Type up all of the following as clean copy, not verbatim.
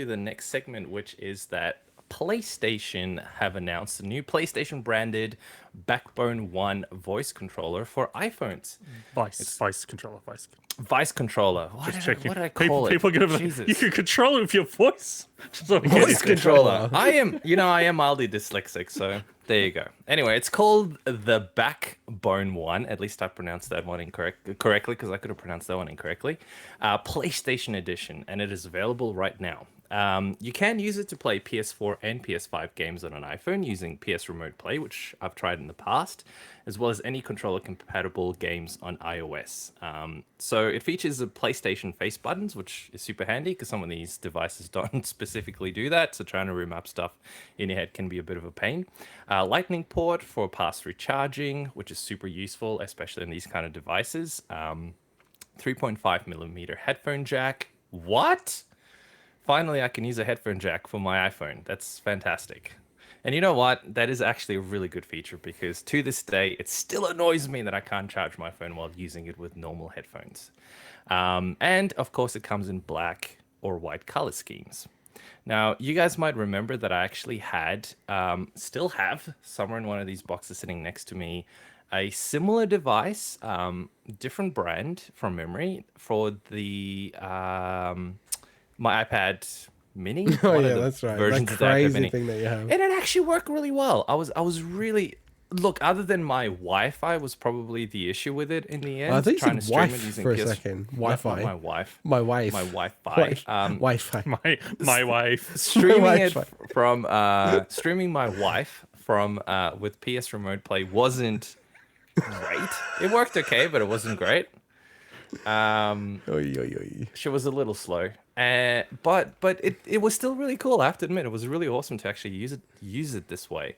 the next segment, which is that PlayStation have announced a new PlayStation branded Backbone One voice controller for iPhones. It's Vice controller, vice. Vice controller. Just checking. What did I People, call it? people are gonna. You Jesus. can control it with your voice. Voice controller. I am mildly dyslexic, so there you go. Anyway, it's called the Backbone One. At least I pronounced that one correctly because I could have pronounced that one incorrectly. PlayStation Edition, and it is available right now. You can use it to play PS4 and PS5 games on an iPhone using PS Remote Play, which I've tried in the past, as well as any controller compatible games on iOS. So it features the PlayStation face buttons, which is super handy because some of these devices don't specifically do that. So trying to remap stuff in your head can be a bit of a pain. Lightning port for pass-through charging, which is super useful, especially in these kind of devices. 3.5 millimeter headphone jack. What? Finally, I can use a headphone jack for my iPhone. That's fantastic. And you know what? That is actually a really good feature because to this day, it still annoys me that I can't charge my phone while using it with normal headphones. And of course, it comes in black or white color schemes. Now, you guys might remember that I actually still have, somewhere in one of these boxes sitting next to me, a similar device, different brand from memory, for the my iPad Mini. Oh One yeah, of the that's right. versions That of the iPad crazy Mini. thing that you have. And it actually worked really well. I was really look. Other than my Wi-Fi was probably the issue with it in the end. I think you trying said to stream it wife using for a PS second. not Wi-Fi. my wife. My wife. My Wi-Fi. Wi-Fi. My wife. Streaming it Wi-Fi. from streaming my wife from with PS Remote Play wasn't great. It worked okay, but it wasn't great. Oy, oy, oy. She was a little slow, but it was still really cool. I have to admit, it was really awesome to actually use it this way.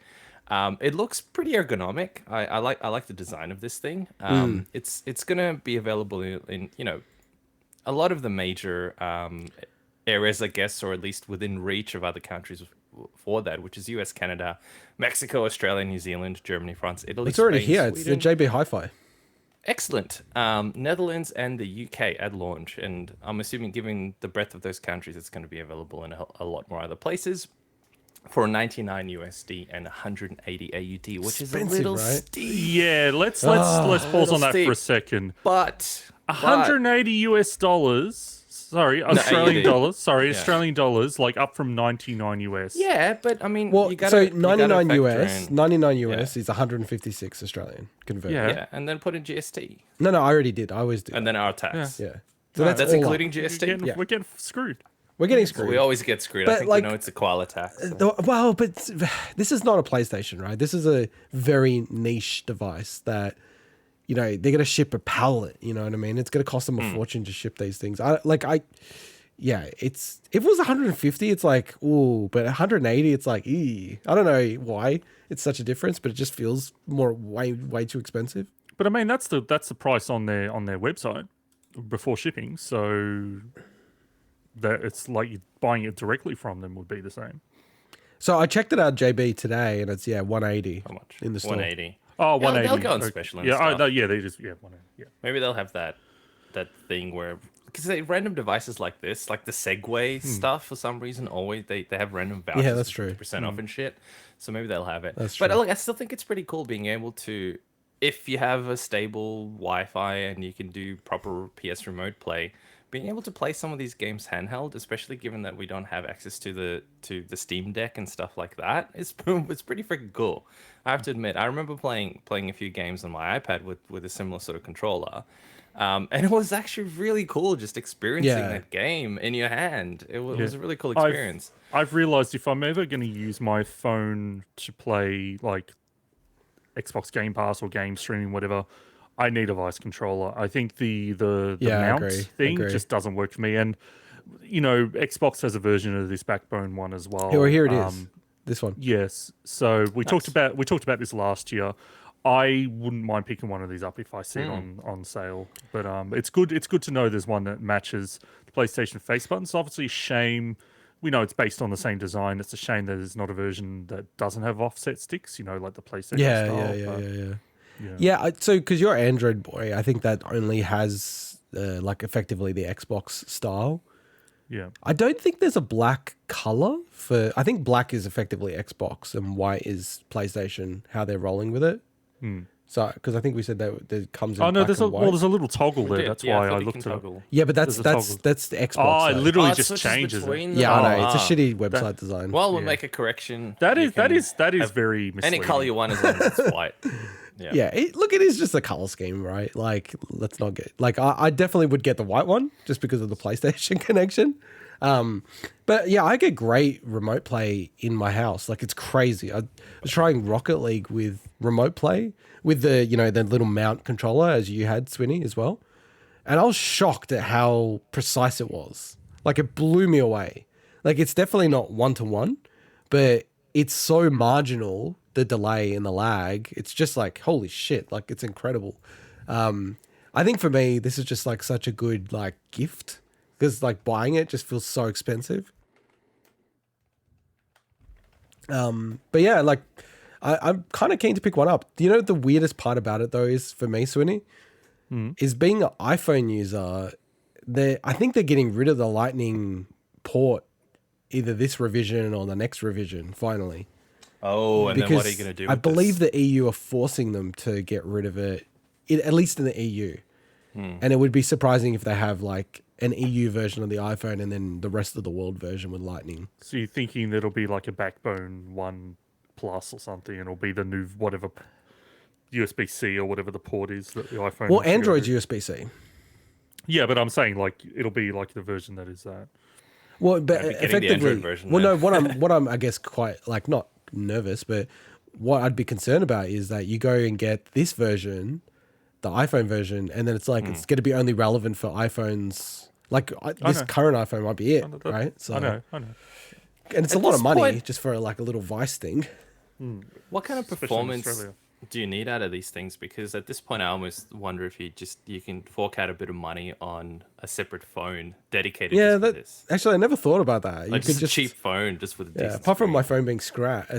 It looks pretty ergonomic. I like the design of this thing. It's gonna be available in a lot of the major areas, I guess, or at least within reach of other countries for that, which is US, Canada, Mexico, Australia, New Zealand, Germany, France, Italy. It's already Spain, here. It's the Sweden. JB Hi-Fi. Excellent. Netherlands and the UK at launch, and I'm assuming, given the breadth of those countries, it's going to be available in a lot more other places for 99 USD and 180 AUD, which is a Expensive, little right? steep. Yeah, let's pause little on that for a steep. second. But 180 US dollars. Sorry, Australian AUD. dollars. Sorry, Yeah. Australian dollars, like up from 99 US. yeah, but I mean, Well, you gotta, so you gotta 99 factor US, in- 99 US is 156 Australian converted. Yeah. yeah, and then put in GST, No, I already did. I always do. and then our tax. Yeah. So That's all up. including We're GST. getting, Yeah. we're getting screwed. We're getting We screwed. always get screwed. But, I think like, it's a koala tax. So. Well, but this is not a PlayStation, right? This is a very niche device that, they're going to ship a pallet, you know what I mean? It's going to cost them a fortune to ship these things. If it was 150, it's like, ooh, but 180, it's like, I don't know why it's such a difference, but it just feels way too expensive. But I mean, that's the price on their website before shipping. So that it's like you buying it directly from them would be the same. So I checked it out, JB, today, and it's 180. How much? in the store? 180. Oh, Yeah, 180. they'll go on Okay. special and Yeah, stuff. they just 180. Yeah. Maybe they'll have that thing where, because random devices like this, like the Segway stuff, for some reason, always they have random vouchers. Yeah, that's true. Percent off and shit. So maybe they'll have it. That's but true. look, I still think it's pretty cool being able to, if you have a stable Wi-Fi and you can do proper PS Remote Play, being able to play some of these games handheld, especially given that we don't have access to the Steam Deck and stuff like that, it's pretty freaking cool. I have to admit, I remember playing a few games on my iPad with a similar sort of controller. And it was actually really cool just experiencing Yeah. that game in your hand. It was a really cool I've- experience. I've realized if I'm ever going to use my phone to play like Xbox Game Pass or game streaming, whatever, I need a voice controller. I think the Yeah, I mount agree. thing Agree. just doesn't work for me. And Xbox has a version of this Backbone one as well. Here it is. This one. Yes. So we talked about this last year. I wouldn't mind picking one of these up if I see it on sale. But it's good to know there's one that matches the PlayStation face button. It's obviously a shame. We know it's based on the same design. It's a shame that there's not a version that doesn't have offset sticks, like the PlayStation style. Yeah, so because you're Android boy, I think that only has like effectively the Xbox style. Yeah. I don't think there's a black color for. I think black is effectively Xbox and white is PlayStation. How they're rolling with it. So, because I think we said that there comes in. Oh no, black and white. there's a little toggle there. That's why I looked at it. Yeah, but that's there's a toggle. that's the Xbox. Oh, it though. literally it just switches changes it. between Yeah, them. I know. It's a Ah. shitty website design. Well, we'll make a correction. That You is can have very misleading. any color you want as long as it's white. Yeah. Yeah, look, it is just a color scheme, right? Like, let's not get like I definitely would get the white one just because of the PlayStation connection. But yeah, I get great remote play in my house. Like, it's crazy. I was trying Rocket League with remote play with the the little mount controller as you had, Swinny, as well. And I was shocked at how precise it was. Like, it blew me away. Like, it's definitely not 1-to-1, but it's so marginal, the delay and the lag. It's just like, holy shit, like, it's incredible. I think for me, this is just like such a good like gift because like buying it just feels so expensive. But yeah, like I'm kind of keen to pick one up. Do you know what the weirdest part about it though is for me, Swinny? Is being an iPhone user, I think they're getting rid of the Lightning port either this revision or the next revision, finally. Oh, and then what are you going to do with I believe the EU are forcing them to get rid of it, at least in the EU. And it would be surprising if they have like an EU version of the iPhone and then the rest of the world version with Lightning. So you're thinking that it'll be like a Backbone 1 Plus or something, and it'll be the new whatever USB-C or whatever the port is that the iPhone. Well, wants to go Android's to. USB-C. Yeah, but I'm saying like it'll be like the version that is that. Well, but Maybe getting the effectively, Android version well, no, then. what I'm, I guess, quite like not nervous, but what I'd be concerned about is that you go and get this version, the iPhone version, and then it's like it's going to be only relevant for iPhones. Like this know. current iPhone might be it, right? So I know. and it's a At lot of this money point- just for like a little Vice thing. What kind of Especially in performance Australia. do you need out of these things? Because at this point, I almost wonder if you can fork out a bit of money on a separate phone dedicated Yeah, just for that this. actually I never thought about that. Like just a cheap phone just with a Yeah, decent apart from my screen. phone being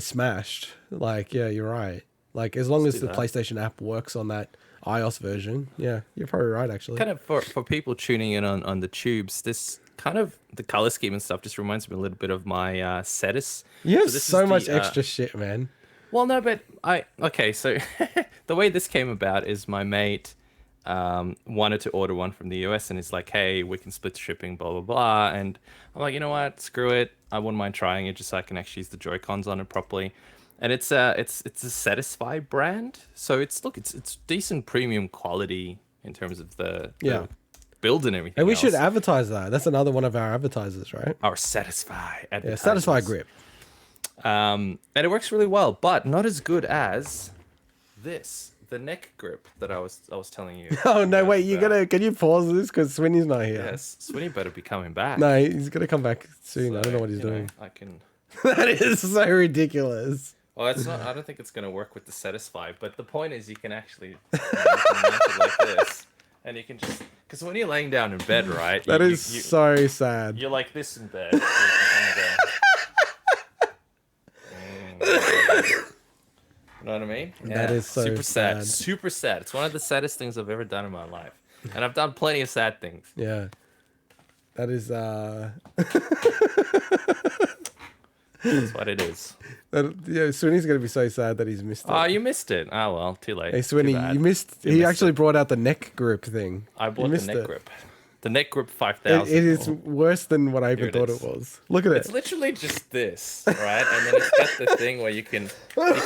smashed, like yeah, you're right. Like as long as do the that. PlayStation app works on that iOS version, yeah, you're probably right actually. Kind of for people tuning in on the tubes, this kind of the color scheme and stuff just reminds me a little bit of my Cetus. You have this is so much the, extra shit, man. Well, no, but so the way this came about is my mate wanted to order one from the US, and he's like, hey, we can split shipping, blah, blah, blah. And I'm like, you know what? Screw it. I wouldn't mind trying it just so I can actually use the Joy-Cons on it properly. And it's a Satisfy brand. So it's decent premium quality in terms of the build and everything. And we else. should advertise that. That's another one of our advertisers, right? Our Satisfy Yeah, Satisfy Grip. And it works really well, but not as good as this, the neck grip that I was telling you. Oh no, guys wait, about. can you pause this because Swinny's not here? Yes, Swinny better be coming back. No, he's gonna come back soon. I don't know what he's you know, doing. I can. That is so ridiculous. Well, it's not. I don't think it's gonna work with the Satisfy. But the point is, you can actually you can mount it like this, and you can just because when you're laying down in bed, right? That you, is so sad. You're like this in bed. So you can kinda go, you know what I mean? That is so super sad. sad. Super sad. It's one of the saddest things I've ever done in my life, and I've done plenty of sad things. Yeah. That is That's what it is. Swinny's gonna be so sad that he's missed it. Oh, you missed it. Oh well, too late. Hey Too Swinny, bad. you missed. You He missed actually it. brought out the neck grip thing. I You bought the missed neck it. grip. The neck grip 5000. It is worse than what I even Here it thought is. it was. Look at It's it. literally just this, right? And then it's got the thing where you can mount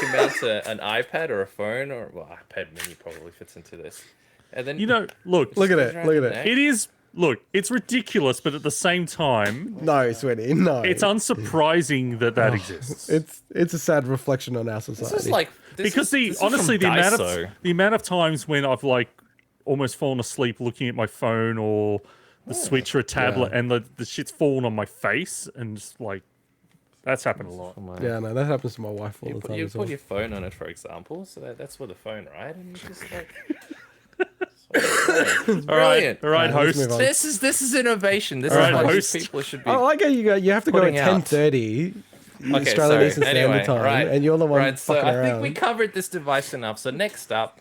an iPad or a phone or iPad mini probably fits into this. And then You know, look, Look at goes it. around Look at the it. neck. it is. Look, it's ridiculous, but at the same time, No, Swinny, no. it's unsurprising that exists. It's a sad reflection on our This society. is like Because this is honestly, from the Daiso. amount of times when I've like almost fallen asleep looking at my phone or the Switch or a tablet, Yeah. and the shit's fallen on my face, and just like that's happened a lot. Yeah, no, that happens to my wife all You the put, time you as well. put your phone on it, for example, so that's with the phone, right? And you just like, All right, brilliant. all right, Alright, let's host. move on. This is innovation. This Alright, is what host. people should be. I like how you have to go at putting out. 10:30 Okay, Australian sorry. Eastern Anyway, Standard Time, right, and you're the one right. So fucking I around. think we covered this device enough. So next up,